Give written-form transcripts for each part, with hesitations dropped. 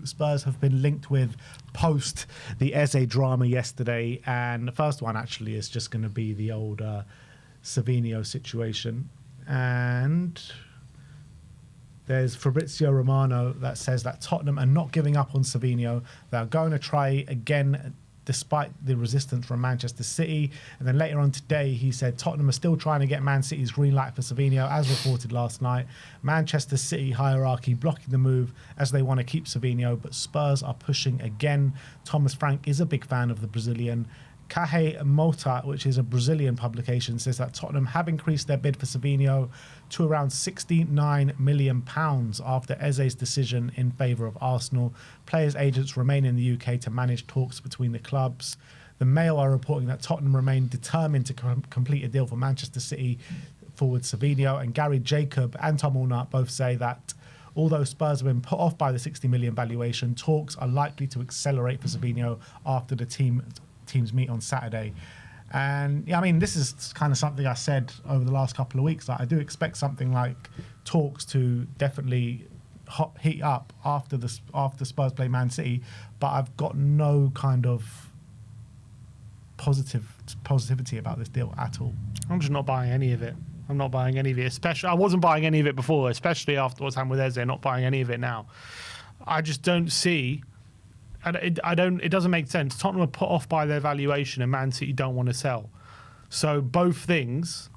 Spurs have been linked with post the Eze drama yesterday, and the first one actually is just going to be the old Savinho situation. And there's Fabrizio Romano that says that Tottenham are not giving up on Savinho. They're going to try again despite the resistance from Manchester City. And then later on today, he said Tottenham are still trying to get Man City's green light for Savinho, as reported last night. Manchester City hierarchy blocking the move as they want to keep Savinho, but Spurs are pushing again. Thomas Frank is a big fan of the Brazilian. Cahe Mota, which is a Brazilian publication, says that Tottenham have increased their bid for Savinho to around £69 million after Eze's decision in favour of Arsenal. Players' agents remain in the UK to manage talks between the clubs. The Mail are reporting that Tottenham remain determined to complete a deal for Manchester City forward Savinho, and Gary Jacob and Tom Allnut both say that although Spurs have been put off by the 60 million valuation, talks are likely to accelerate for Savinho after the teams meet on Saturday. And yeah, I mean, this is kind of something I said over the last couple of weeks. Like, I do expect something like talks to definitely heat up after Spurs play Man City, but I've got no kind of positivity about this deal at all. I'm just not buying any of it. I'm not buying any of it. Especially, I wasn't buying any of it before, especially after what's happened with Eze. Not buying any of it now. I just don't see. It doesn't make sense. Tottenham are put off by their valuation, and Man City don't want to sell. So both things,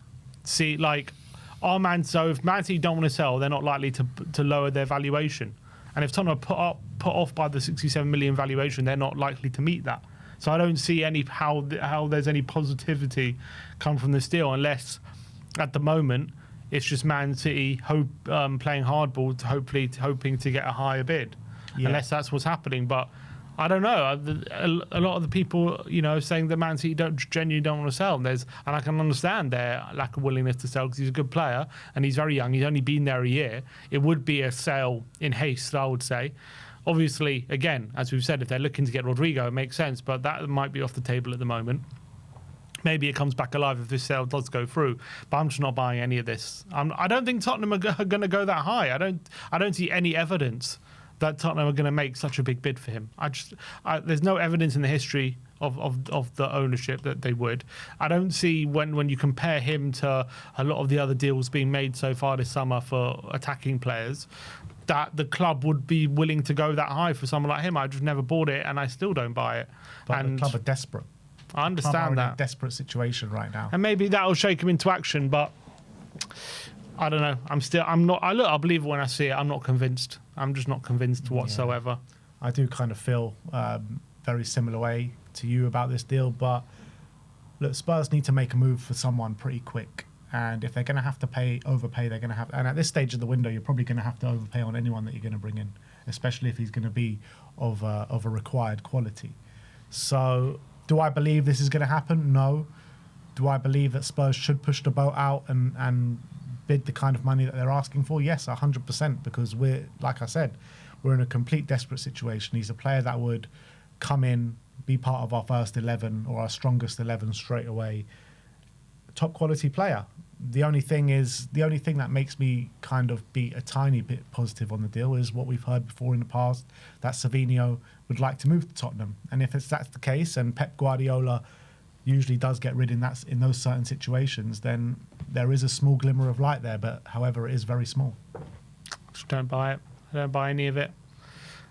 so if Man City don't want to sell, they're not likely to lower their valuation. And if Tottenham are put off by the 67 million valuation, they're not likely to meet that. So I don't see how there's any positivity come from this deal, unless at the moment it's just Man City playing hardball, hoping to get a higher bid. Yeah. Unless that's what's happening, but I don't know. A lot of the people, saying that Man City genuinely don't want to sell. And I can understand their lack of willingness to sell because he's a good player and he's very young. He's only been there a year. It would be a sale in haste, I would say. Obviously, again, as we've said, if they're looking to get Rodrygo, it makes sense, but that might be off the table at the moment. Maybe it comes back alive if this sale does go through, but I'm just not buying any of this. I don't think Tottenham are going to go that high. I don't see any evidence that Tottenham are going to make such a big bid for him. There's no evidence in the history of the ownership that they would. I don't see when you compare him to a lot of the other deals being made so far this summer for attacking players, that the club would be willing to go that high for someone like him. I just never bought it, and I still don't buy it. But the club are desperate. I understand that. In a desperate situation right now. And maybe that will shake him into action, but I don't know. I'll believe it when I see it. I'm not convinced. I'm just not convinced whatsoever. I do kind of feel very similar way to you about this deal, but look, Spurs need to make a move for someone pretty quick. And if they're going to have to overpay, they're going to have. And at this stage of the window, you're probably going to have to overpay on anyone that you're going to bring in, especially if he's going to be of a required quality. So, do I believe this is going to happen? No. Do I believe that Spurs should push the boat out and bid the kind of money that they're asking for? Yes, 100%, because like I said, we're in a complete desperate situation. He's a player that would come in, be part of our first 11 or our strongest 11 straight away. Top quality player. The only thing that makes me kind of be a tiny bit positive on the deal is what we've heard before in the past, that Savinho would like to move to Tottenham. And if that's the case, and Pep Guardiola usually does get rid in those certain situations, then there is a small glimmer of light there, but however, it is very small. Just don't buy it. I don't buy any of it.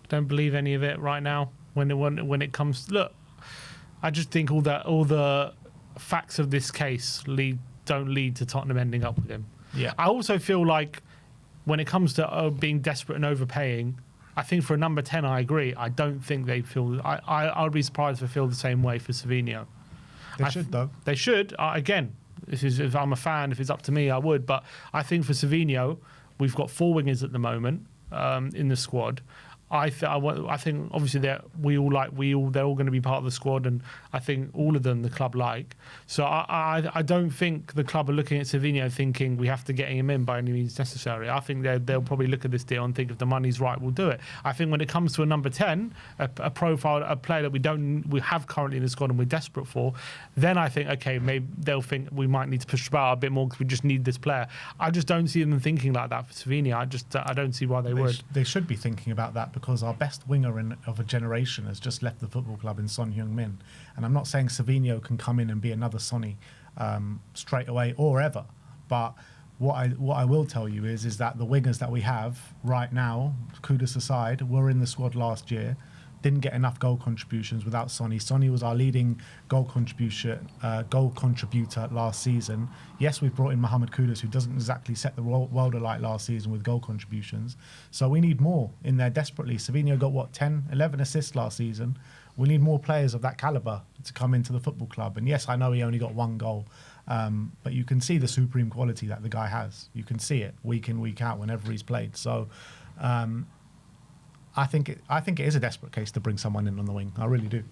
Don't believe any of it right now. When it comes, look, I just think all the facts of this case don't lead to Tottenham ending up with him. Yeah. I also feel like when it comes to being desperate and overpaying, I think for a number 10, I agree. I don't think they feel. I'd be surprised if they feel the same way for Savinho. They should, though. They should. Again, if I'm a fan, if it's up to me, I would. But I think for Savinho, we've got 4 wingers at the moment in the squad. I think obviously they're all going to be part of the squad, and I think all of them the club like. So I don't think the club are looking at Savinho thinking we have to get him in by any means necessary. I think they'll probably look at this deal and think if the money's right, we'll do it. I think when it comes to a number 10, a player that we have currently in the squad and we're desperate for, then I think okay, maybe they'll think we might need to push the bar a bit more because we just need this player. I just don't see them thinking like that for Savinho. I don't see why they would. They should be thinking about that, because our best winger of a generation has just left the football club in Son Heung-min. And I'm not saying Savinho can come in and be another Sonny straight away or ever, but what I will tell you is that the wingers that we have right now, Kudus aside, were in the squad last year, didn't get enough goal contributions without Sonny. Sonny was our leading goal contributor last season. Yes, we've brought in Mohamed Kudus, who doesn't exactly set the world alight last season with goal contributions. So we need more in there desperately. Savinho got, 10, 11 assists last season. We need more players of that calibre to come into the football club. And yes, I know he only got 1 goal, but you can see the supreme quality that the guy has. You can see it week in, week out whenever he's played. So I think it is a desperate case to bring someone in on the wing. I really do.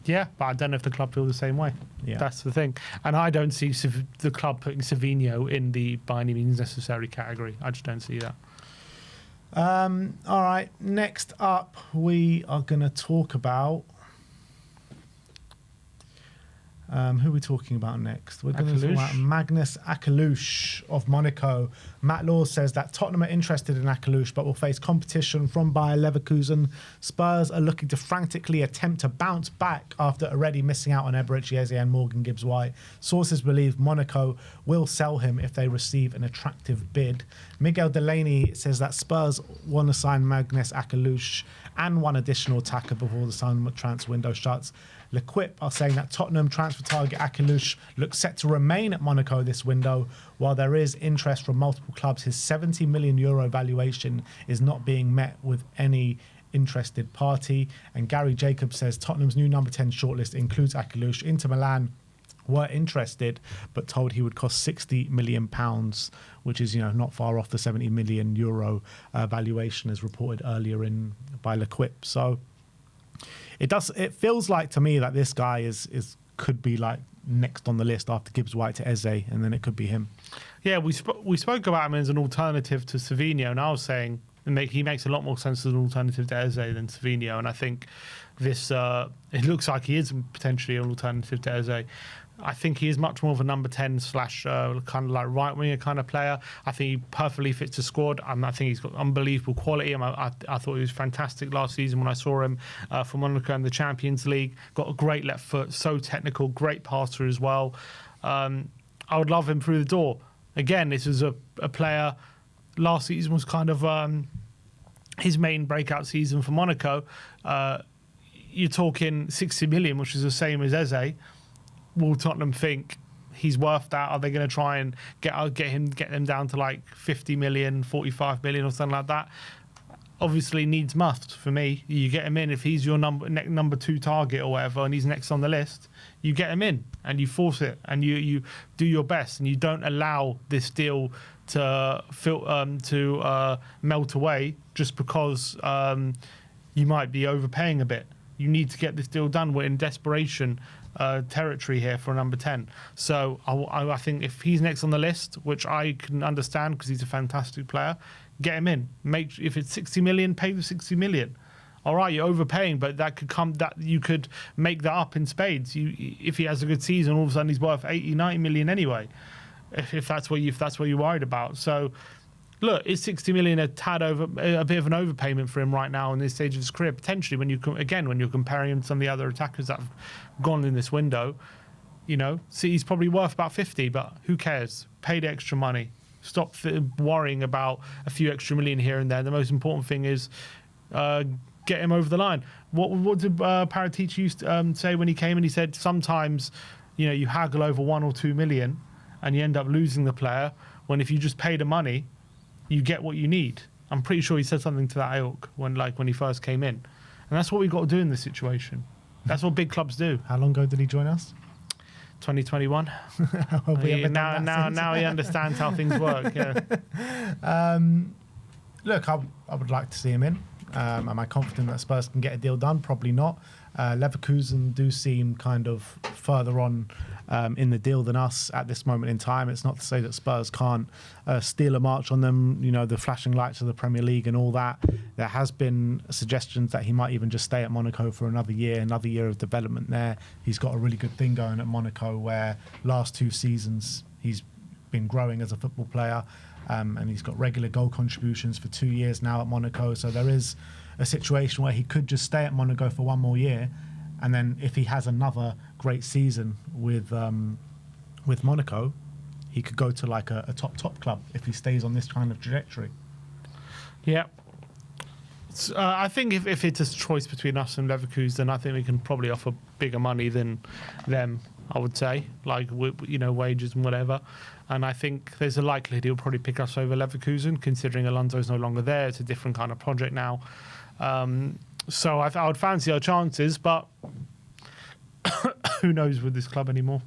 Yeah, but I don't know if the club feel the same way. Yeah. That's the thing. And I don't see the club putting Savinho in the by any means necessary category. I just don't see that. All right, next up, we are going to talk about... who are we talking about next? We're going to talk about Maghnes Akliouche of Monaco. Matt Laws says that Tottenham are interested in Akliouche but will face competition from Bayer Leverkusen. Spurs are looking to frantically attempt to bounce back after already missing out on Eberechi Eze and Morgan Gibbs-White. Sources believe Monaco will sell him if they receive an attractive bid. Miguel Delaney says that Spurs want to sign Maghnes Akliouche and one additional attacker before the summer transfer window shuts. L'Equipe are saying that Tottenham transfer target Akliouche looks set to remain at Monaco this window. While there is interest from multiple clubs, his €70 million valuation is not being met with any interested party. And Gary Jacobs says Tottenham's new number 10 shortlist includes Akliouche. Inter Milan were interested but told he would cost £60 million, which is not far off the €70 million valuation as reported earlier by L'Equipe. So it feels like to me that this guy could be like next on the list after Gibbs-White to Eze, and then it could be him. Yeah, we spoke about him as an alternative to Savinho, and I was saying he makes a lot more sense as an alternative to Eze than Savinho, and I think this it looks like he is potentially an alternative to Eze. I think he is much more of a number 10 / kind of like right winger kind of player. I think he perfectly fits the squad. I think he's got unbelievable quality. I thought he was fantastic last season when I saw him for Monaco in the Champions League. Got a great left foot, so technical, great passer as well. I would love him through the door. Again, this is a player. Last season was kind of his main breakout season for Monaco. You're talking 60 million, which is the same as Eze. Will Tottenham think he's worth that? Are they going to try and get them down to like 50 million, 45 million or something like that? Obviously needs must for me. You get him in if he's your number 2 target or whatever, and he's next on the list. You get him in and you force it and you do your best, and you don't allow this deal to melt away just because you might be overpaying a bit. You need to get this deal done. We're in desperation territory here for a number 10. So I think if he's next on the list, which I can understand because he's a fantastic player, get him in. If it's 60 million, pay the 60 million. All right, you're overpaying, but that you could make that up in spades. If he has a good season, all of a sudden he's worth 80, 90 million anyway. If that's what you're worried about. So look, is 60 million a bit of an overpayment for him right now in this stage of his career? Potentially, when you're comparing him to some of the other attackers that have gone in this window, see, he's probably worth about 50, but who cares? Pay the extra money. Stop worrying about a few extra million here and there. The most important thing is get him over the line. What did Paratici used to say when he came in? He said sometimes, you haggle over 1 or 2 million and you end up losing the player, when if you just pay the money, you get what you need. I'm pretty sure he said something to that ilk when he first came in. And that's what we've got to do in this situation. That's what big clubs do. How long ago did he join us? 2021. Now he understands how things work. Yeah. Look, I would like to see him in. Am I confident that Spurs can get a deal done? Probably not. Leverkusen do seem kind of further on in the deal than us at this moment in time. It's not to say that Spurs can't steal a march on them, the flashing lights of the Premier League and all that. There has been suggestions that he might even just stay at Monaco for another year of development there. He's got a really good thing going at Monaco where last 2 seasons he's been growing as a football player. And he's got regular goal contributions for 2 years now at Monaco. So there is a situation where he could just stay at Monaco for one more year, and then if he has another great season with Monaco, he could go to like a top club if he stays on this kind of trajectory. Yeah. I think if it's a choice between us and Leverkusen, I think we can probably offer bigger money than them, I would say, like, you know, wages and whatever. And I think there's a likelihood he'll probably pick us over Leverkusen, considering Alonso's no longer there. It's a different kind of project now. So I would fancy our chances, but who knows with this club anymore?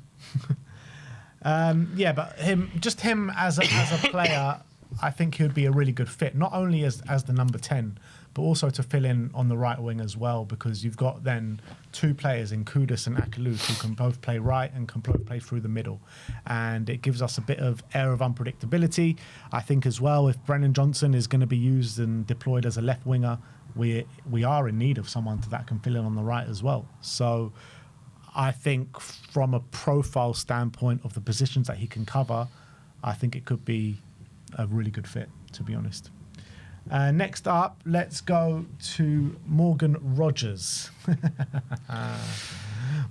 Yeah, but him as a player, I think he would be a really good fit, not only as the number 10, but also to fill in on the right wing as well, because you've got then two players in Kudus and Akliouche who can both play right and can both play through the middle. And it gives us a bit of air of unpredictability. I think as well, if Brennan Johnson is going to be used and deployed as a left winger, we are in need of someone that can fill in on the right as well. So I think from a profile standpoint of the positions that he can cover, I think it could be a really good fit, to be honest. Next up, let's go to Morgan Rogers.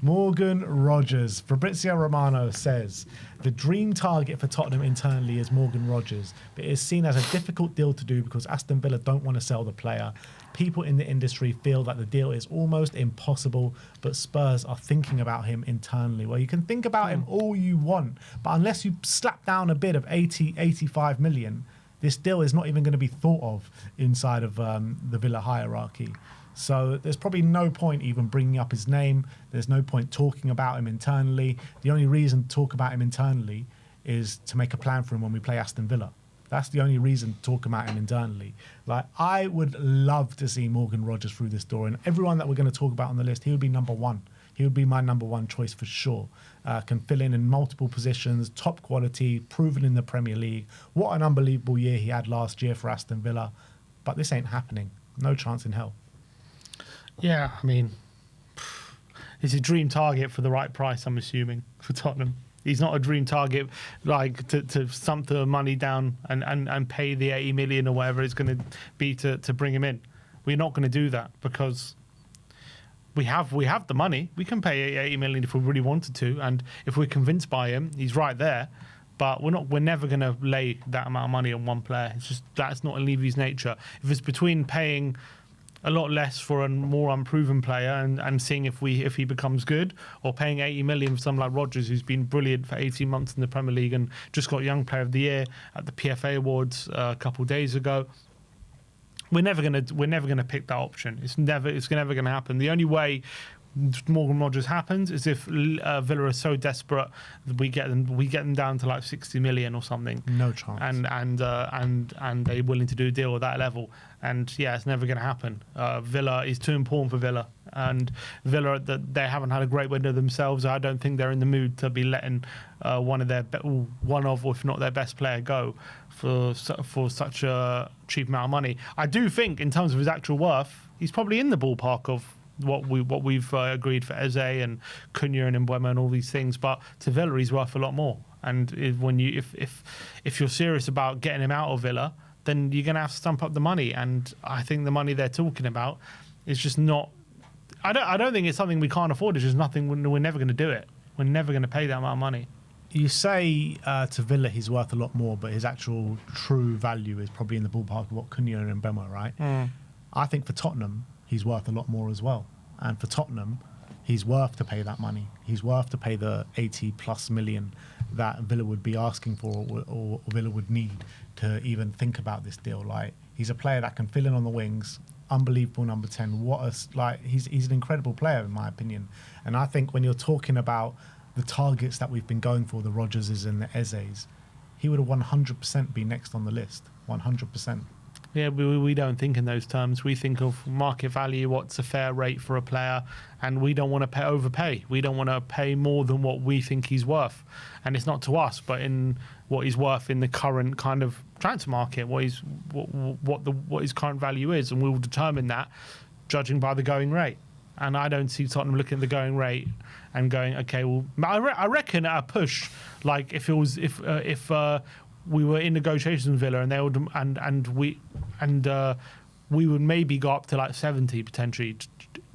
Morgan Rogers. Fabrizio Romano says, the dream target for Tottenham internally is Morgan Rogers, but it is seen as a difficult deal to do because Aston Villa don't want to sell the player. People in the industry feel that the deal is almost impossible, but Spurs are thinking about him internally. Well, you can think about him all you want, but unless you slap down a bid of 85 million, this deal is not even going to be thought of inside of the Villa hierarchy. So there's probably no point even bringing up his name. There's no point talking about him internally. The only reason to talk about him internally is to make a plan for him when we play Aston Villa. That's the only reason to talk about him internally. Like, I would love to see Morgan Rogers through this door, and everyone that we're going to talk about on the list, he would be number one. He would be my number one choice for sure. Can fill in multiple positions, top quality, proven in the Premier League. What an unbelievable year he had last year for Aston Villa. But this ain't happening. No chance in hell. Yeah, I mean, he's a dream target for the right price, I'm assuming, for Tottenham. He's not a dream target like to stump the money down and pay the 80 million or whatever it's going to be to bring him in. We're not going to do that because we have the money. We can pay 80 million if we really wanted to, and if we're convinced by him, he's right there. But we're never going to lay that amount of money on one player. It's just, that's not in Levy's nature. If it's between paying a lot less for a more unproven player and seeing if he becomes good, or paying 80 million for someone like Rodgers, who's been brilliant for 18 months in the Premier League and just got Young Player of the Year at the PFA Awards a couple of days ago, we're never gonna pick that option. It's never gonna happen. The only way Morgan Rogers happens is if Villa are so desperate that we get them down to like 60 million or something. No chance. And they're willing to do a deal at that level. And yeah, it's never going to happen. Villa is too important for Villa, and Villa, they haven't had a great window themselves. I don't think they're in the mood to be letting one of, or if not their best player, go for such a cheap amount of money. I do think, in terms of his actual worth, he's probably in the ballpark of what we've agreed for Eze and Cunha and Mbeumo and all these things, but to Villa he's worth a lot more. And if you're serious about getting him out of Villa, then you're going to have to stump up the money. And I think the money they're talking about is just not. I don't think it's something we can't afford. It's just nothing. We're never going to do it. We're never going to pay that amount of money. You say to Villa he's worth a lot more, but his actual true value is probably in the ballpark of what Cunha and Mbeumo are, right? I think for Tottenham he's worth a lot more as well. And for Tottenham, he's worth to pay that money. He's worth to pay the 80 plus million that Villa would be asking for, or Villa would need to even think about this deal. Like, he's a player that can fill in on the wings, unbelievable number 10. He's an incredible player in my opinion. And I think when you're talking about the targets that we've been going for, the Rodgerses and the Ezes, he would have 100% be next on the list. 100%. Yeah, we don't think in those terms. We think of market value, what's a fair rate for a player, and we don't want to overpay. We don't want to pay more than what we think he's worth. And it's not to us, but in what he's worth in the current kind of transfer market, what his current value is, and we will determine that judging by the going rate. And I don't see Tottenham looking at the going rate and going, okay, well, I reckon at a push, like if we were in negotiations with Villa and they would we would maybe go up to like 70 potentially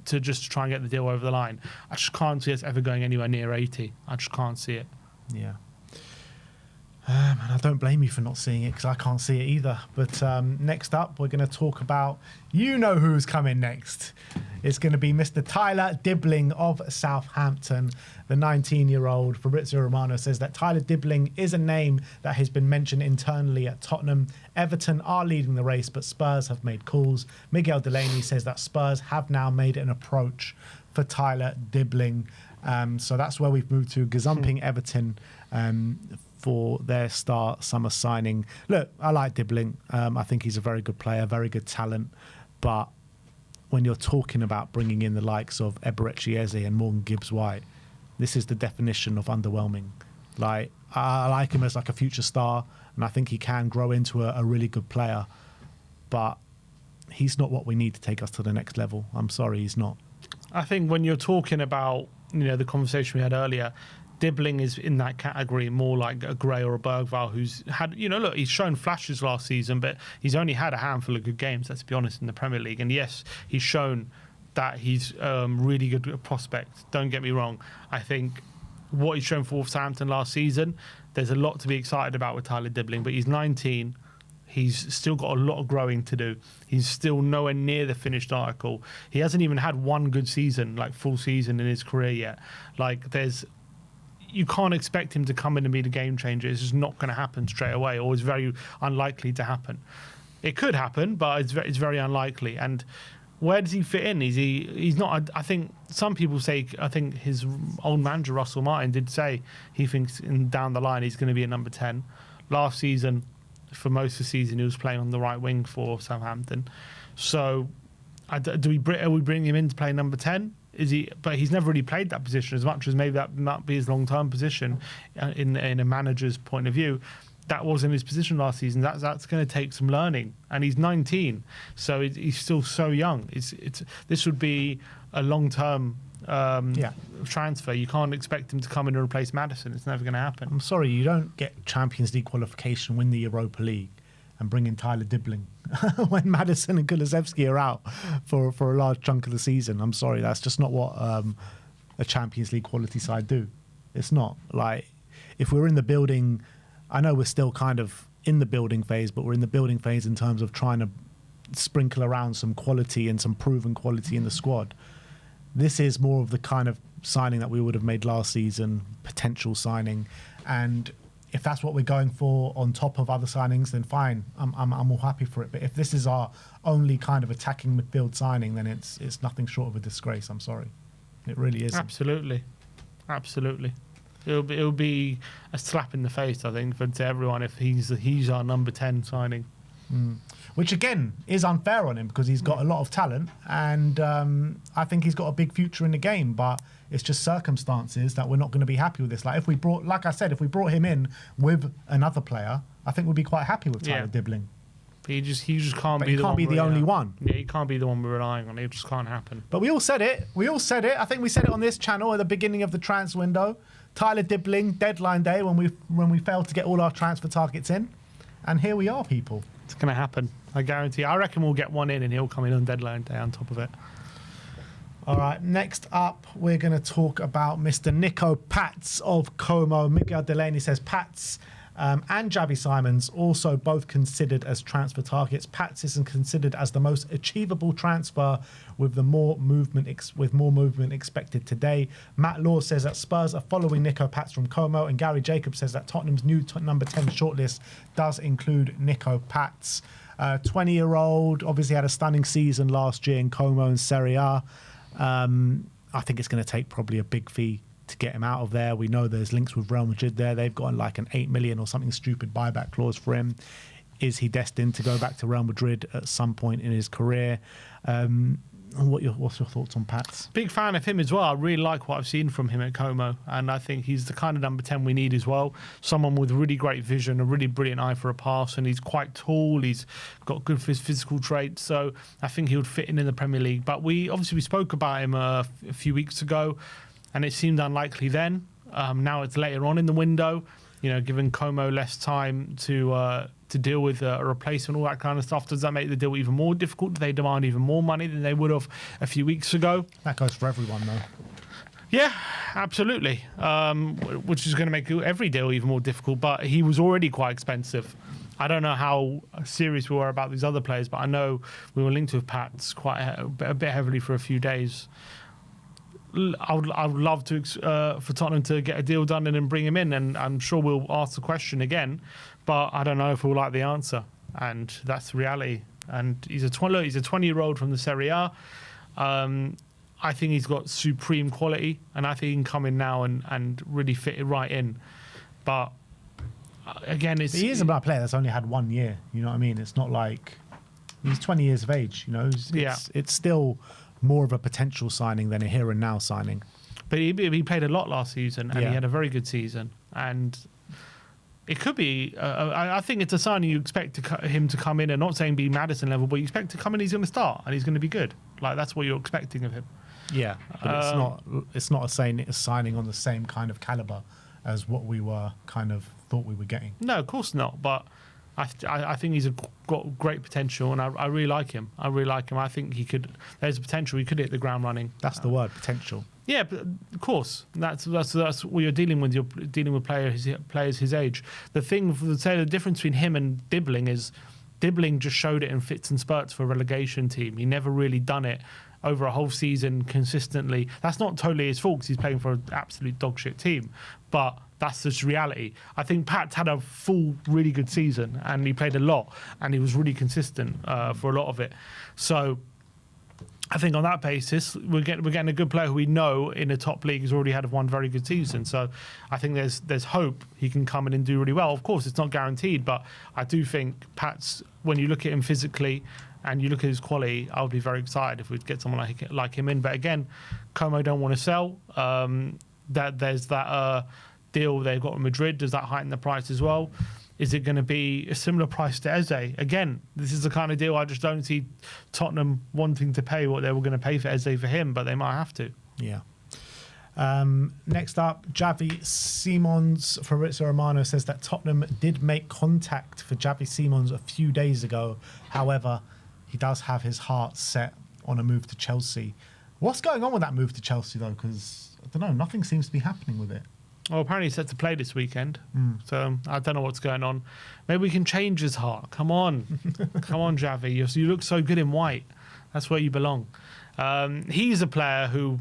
to just try and get the deal over the line. I just can't see us ever going anywhere near 80. I just can't see it. Yeah. And I don't blame you for not seeing it because I can't see it either. But next up, we're going to talk about, you know who's coming next. It's going to be Mr. Tyler Dibling of Southampton. The 19-year-old Fabrizio Romano says that Tyler Dibling is a name that has been mentioned internally at Tottenham. Everton are leading the race, but Spurs have made calls. Miguel Delaney says that Spurs have now made an approach for Tyler Dibling. So that's where we've moved to, gazumping Everton for their summer signing. Look, I like Dibling. I think he's a very good player, very good talent. But when you're talking about bringing in the likes of Eberechi Eze and Morgan Gibbs-White, this is the definition of underwhelming. Like, I like him as like a future star, and I think he can grow into a really good player. But he's not what we need to take us to the next level. I'm sorry, he's not. I think when you're talking about, the conversation we had earlier, Dibling is in that category more like a Gray or a Bergvall who's had, look, he's shown flashes last season, but he's only had a handful of good games, let's be honest, in the Premier League. And yes, he's shown that he's really good prospect. Don't get me wrong. I think what he's shown for Southampton last season, there's a lot to be excited about with Tyler Dibling, but he's 19. He's still got a lot of growing to do. He's still nowhere near the finished article. He hasn't even had one good season, like full season in his career yet. Like, you can't expect him to come in and be the game changer. It's just not going to happen straight away, or it's very unlikely to happen. It could happen, but it's very unlikely. And where does he fit in? He's not. I think some people say. I think his old manager Russell Martin did say he thinks down the line he's going to be a number 10. Last season, for most of the season, he was playing on the right wing for Southampton. So, are we bringing him in to play number 10? Is he? But he's never really played that position as much as maybe that might be his long-term position in a manager's point of view. That wasn't his position last season. That's going to take some learning, and he's 19, so he's still so young. This would be a long-term transfer. You can't expect him to come in and replace Maddison. It's never going to happen. I'm sorry, you don't get Champions League qualification, win the Europa League, and bring in Tyler Dibling when Maddison and Kulusevski are out for a large chunk of the season. I'm sorry, that's just not what a Champions League quality side do. It's not. Like, if we're in the building, I know we're still kind of in the building phase, but we're in the building phase in terms of trying to sprinkle around some quality and some proven quality in the squad. This is more of the kind of signing that we would have made last season, potential signing. And if that's what we're going for on top of other signings, then fine. I'm all happy for it. But if this is our only kind of attacking midfield signing, then it's nothing short of a disgrace. I'm sorry. It really is. Absolutely. It'll be a slap in the face, I think, to everyone if he's our number 10 signing. Which, again, is unfair on him because he's got a lot of talent and I think he's got a big future in the game, but it's just circumstances that we're not going to be happy with this. Like, if we brought him in with another player, I think we'd be quite happy with Tyler Dibling. He just can't but be the one. He can't be the only one. Yeah, he can't be the one we're relying on. It just can't happen. But we all said it. I think we said it on this channel at the beginning of the transfer window. Tyler Dibling, deadline day, when we failed to get all our transfer targets in. And here we are, people. It's going to happen. I guarantee. I reckon we'll get one in and he'll come in on deadline day on top of it. All right, next up, we're going to talk about Mr. Nico Paz of Como. Miguel Delaney says Paz and Xavi Simons also both considered as transfer targets. Paz is considered as the most achievable transfer with more movement expected today. Matt Law says that Spurs are following Nico Paz from Como, and Gary Jacobs says that Tottenham's new number 10 shortlist does include Nico Paz. 20-year-old, obviously had a stunning season last year in Como and Serie A. I think it's going to take probably a big fee to get him out of there. We know there's links with Real Madrid there. They've got like an 8 million or something stupid buyback clause for him. Is he destined to go back to Real Madrid at some point in his career? What's your thoughts on Paz? Big fan of him as well. I really like what I've seen from him at Como, and I think he's the kind of number 10 we need as well. Someone with really great vision, a really brilliant eye for a pass, and he's quite tall. He's got good physical traits, so I think he would fit in the Premier League. But we spoke about him a few weeks ago, and it seemed unlikely then. Now it's later on in the window, giving Como less time to to deal with a replacement, all that kind of stuff. Does that make the deal even more difficult? Do they demand even more money than they would have a few weeks ago? That goes for everyone, though. Yeah, absolutely. Which is going to make every deal even more difficult. But he was already quite expensive. I don't know how serious we were about these other players, but I know we were linked with Pats quite a bit heavily for a few days. I would love to for Tottenham to get a deal done and then bring him in, and I'm sure we'll ask the question again, but I don't know if we'll like the answer, and that's the reality. And he's a 20-year-old from the Serie A. I think he's got supreme quality, and I think he can come in now and really fit it right in. But again, he is a player that's only had 1 year. You know what I mean? It's not like he's 20 years of age. You know, it's still more of a potential signing than a here and now signing. But he played a lot last season, and he had a very good season. And it could be. I think it's a signing you expect him to come in, and not saying be Maddison level, but you expect to come in. He's going to start, and he's going to be good. Like, that's what you're expecting of him. Yeah, but it's not a signing on the same kind of caliber as what we were kind of thought we were getting. No, of course not. But I think he's got great potential, and I really like him. I think he could. There's a potential he could hit the ground running. That's the word, potential. Yeah, but of course, that's what you're dealing with. You're dealing with players his age. The difference between him and Dibling is Dibling just showed it in fits and spurts for a relegation team. He never really done it over a whole season consistently. That's not totally his fault because he's playing for an absolute dog shit team, but that's just reality. I think Pat's had a full, really good season, and he played a lot, and he was really consistent for a lot of it. So I think on that basis, we're getting a good player who we know in the top league has already had one very good season. So I think there's hope he can come in and do really well. Of course, it's not guaranteed, but I do think Pat's, when you look at him physically and you look at his quality, I would be very excited if we'd get someone like him in. But again, Como don't want to sell. There's that deal they've got with Madrid. Does that heighten the price as well? Is it going to be a similar price to Eze? Again, this is the kind of deal I just don't see Tottenham wanting to pay what they were going to pay for Eze for him, but they might have to. Yeah. Next up, Xavi Simons from Fabrizio Romano says that Tottenham did make contact for Xavi Simons a few days ago. However, he does have his heart set on a move to Chelsea. What's going on with that move to Chelsea, though? Because, I don't know, nothing seems to be happening with it. Well, apparently he's set to play this weekend. So I don't know what's going on. Maybe we can change his heart. Come on. Come on, Xavi. You look so good in white. That's where you belong. He's a player who,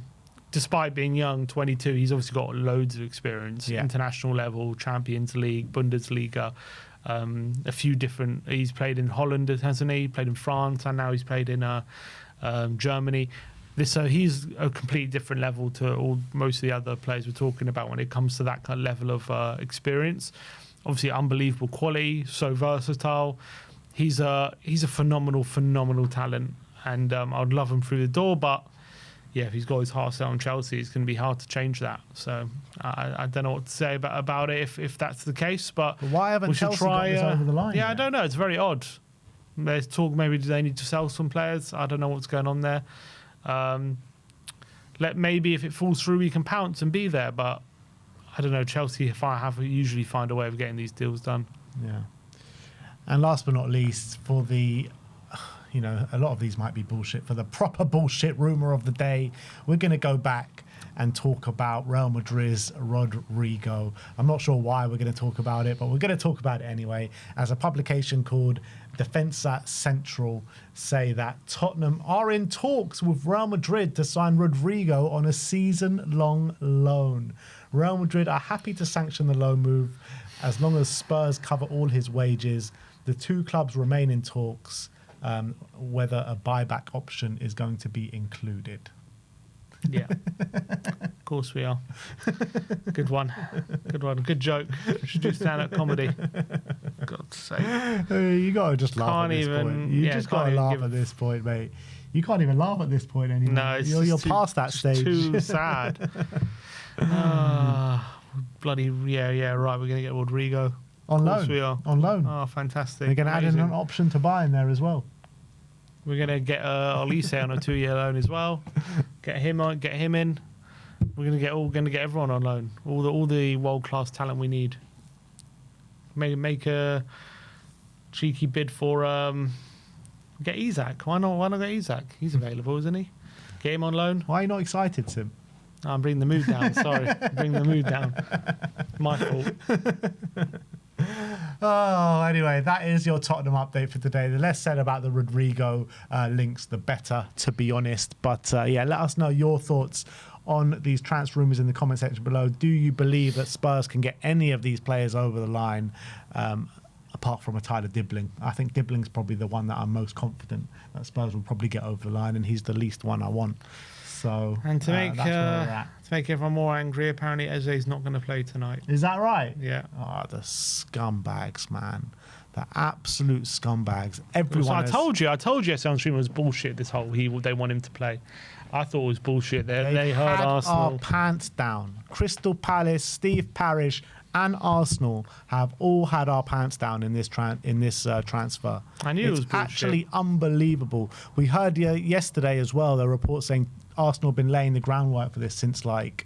despite being young, 22, he's obviously got loads of experience. Yeah. International level, Champions League, Bundesliga, a few different... He's played in Holland, hasn't he? He played in France, and now he's played in Germany. So he's a completely different level to most of the other players we're talking about when it comes to that kind of level of experience. Obviously, unbelievable quality, so versatile. He's a phenomenal talent, and I'd love him through the door. But yeah, if he's got his heart set on Chelsea, it's going to be hard to change that. So I don't know what to say about it if that's the case. But why haven't Chelsea got this over the line? Yeah, yet? I don't know. It's very odd. There's talk maybe do they need to sell some players? I don't know what's going on there. Maybe if it falls through, we can pounce and be there. But I don't know. Chelsea usually find a way of getting these deals done. Yeah. And last but not least, for the, a lot of these might be bullshit. For the proper bullshit rumor of the day, we're going to go back and talk about Real Madrid's Rodrygo. I'm not sure why we're going to talk about it, but we're going to talk about it anyway, as a publication called Defensa Central say that Tottenham are in talks with Real Madrid to sign Rodrygo on a season-long loan. Real Madrid are happy to sanction the loan move as long as Spurs cover all his wages. The two clubs remain in talks whether a buyback option is going to be included. Yeah, of course we are. Good one. Good joke. We should do stand-up comedy. God's sake. You got to just laugh at this point. You just got to laugh at this point, mate. You can't even laugh at this point anymore. No, you're past that stage. Too sad. Bloody, yeah, right. We're going to get Rodrygo. On loan. Of course we are. On loan. Oh, fantastic. We're going to add in an option to buy in there as well. We're going to get Olise on a 2-year loan as well. Get him in. We're going to get everyone on loan. All the world class talent we need. Make a cheeky bid for get Isak. Why not get Isak? He's available, isn't he? Get him on loan. Why are you not excited, Sim? I'm bringing the mood down. Sorry, bringing the mood down. My fault. Oh, anyway, that is your Tottenham update for today. The less said about the Rodrygo links, the better, to be honest. But yeah, let us know your thoughts on these transfer rumours in the comment section below. Do you believe that Spurs can get any of these players over the line, apart from a Tyler Dibling? I think Dibling's probably the one that I'm most confident that Spurs will probably get over the line, and he's the least one I want. So, and to that's make everyone more angry, apparently Eze's not going to play tonight. Is that right? Yeah. Oh, the scumbags, man. The absolute scumbags. Everyone. So I told you Eze on stream was bullshit. This whole they want him to play. I thought it was bullshit. They heard Arsenal. Our pants down. Crystal Palace, Steve Parish, and Arsenal have all had our pants down in this transfer. I knew it was bullshit. Actually unbelievable. We heard yesterday as well the report saying Arsenal have been laying the groundwork for this since like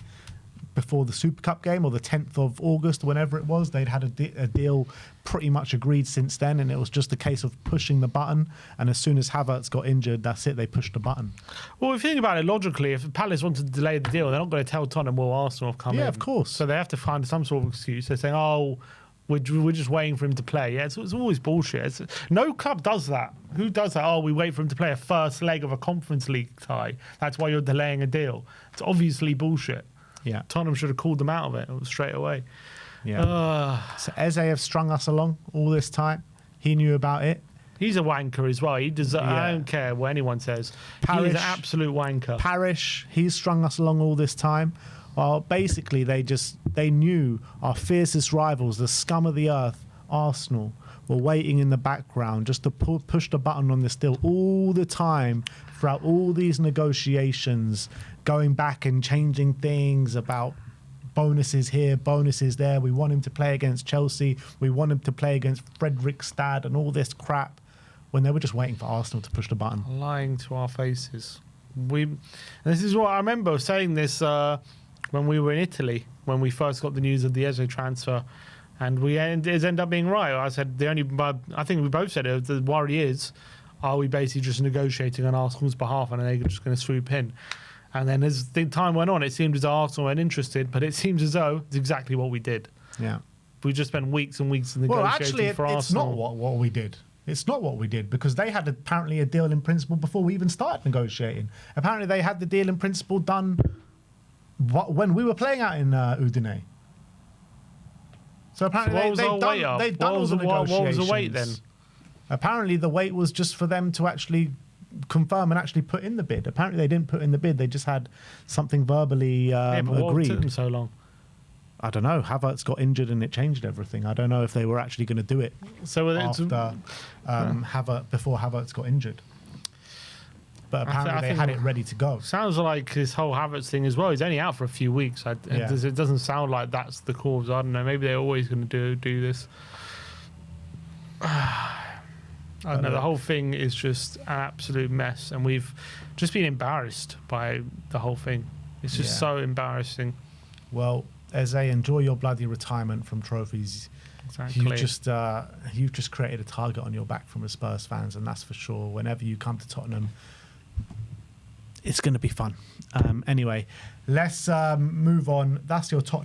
before the Super Cup game or the 10th of August, whenever it was. They'd had a deal pretty much agreed since then, and it was just a case of pushing the button. And as soon as Havertz got injured, that's it, they pushed the button. Well, if you think about it logically, if Palace wanted to delay the deal, they're not going to tell Tottenham, well, Arsenal have come in. Yeah, of course. So they have to find some sort of excuse. They're saying, oh, we're just waiting for him to play. Yeah, it's always bullshit. No club does that. Who does that? Oh, we wait for him to play a first leg of a Conference League tie. That's why you're delaying a deal. It's obviously bullshit. Yeah. Tottenham should have called them out of it straight away. Yeah. So Eze have strung us along all this time. He knew about it. He's a wanker as well. He does. Yeah. I don't care what anyone says. He's an absolute wanker. Parish, he's strung us along all this time. Well, basically, they knew our fiercest rivals, the scum of the earth, Arsenal, were waiting in the background just to push the button on this deal all the time throughout all these negotiations, going back and changing things about bonuses here, bonuses there. We want him to play against Chelsea. We want him to play against Fredrikstad and all this crap, when they were just waiting for Arsenal to push the button. Lying to our faces. This is what I remember saying this when we were in Italy, when we first got the news of the Eze transfer. And it ended up being right. I said I think we both said it. The worry is, are we basically just negotiating on Arsenal's behalf and they're just going to swoop in? And then as the time went on, it seemed as though Arsenal weren't interested, but it seems as though it's exactly what we did. Yeah. We just spent weeks and weeks negotiating for Arsenal. Well, actually, it's not what we did. It's not what we did, because they had apparently a deal in principle before we even started negotiating. Apparently, they had the deal in principle done when we were playing out in Udine. So apparently they've done all the negotiations. What was the wait then? Apparently the wait was just for them to actually confirm and actually put in the bid. Apparently they didn't put in the bid. They just had something verbally agreed. What took them so long? I don't know. Havertz got injured and it changed everything. I don't know if they were actually going to do it before Havertz got injured. But apparently they had it ready to go. Sounds like this whole Havertz thing as well. He's only out for a few weeks. It doesn't sound like that's the cause. I don't know. Maybe they're always going to do this. I don't know. The whole thing is just an absolute mess, and we've just been embarrassed by the whole thing. It's just so embarrassing. Well, Eze, enjoy your bloody retirement from trophies. Exactly. You've just created a target on your back from the Spurs fans, and that's for sure. Whenever you come to Tottenham, it's going to be fun. Anyway, let's move on. That's your Tottenham